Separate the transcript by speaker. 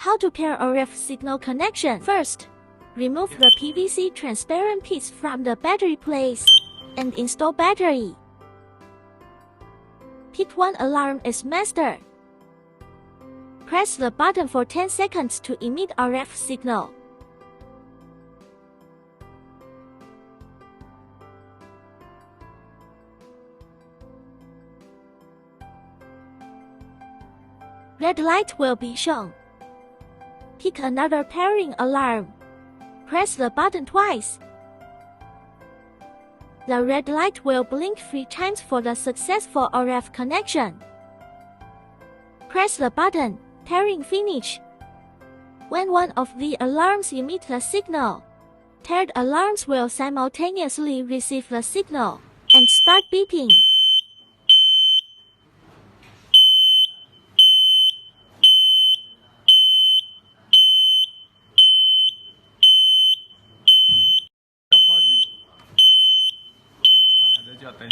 Speaker 1: How to pair RF signal connection? First, remove the PVC transparent piece from the battery place and install battery. Pick one alarm as master. Press the button for 10 seconds to emit RF signal. Red light will be shown. Pick another pairing alarm. Press the button twice. The red light will blink 3 times for the successful RF connection. Press the button, pairing finish. When one of the alarms emits the signal, paired alarms will simultaneously receive the signal and start beeping.
Speaker 2: Pode. Ah, já tem,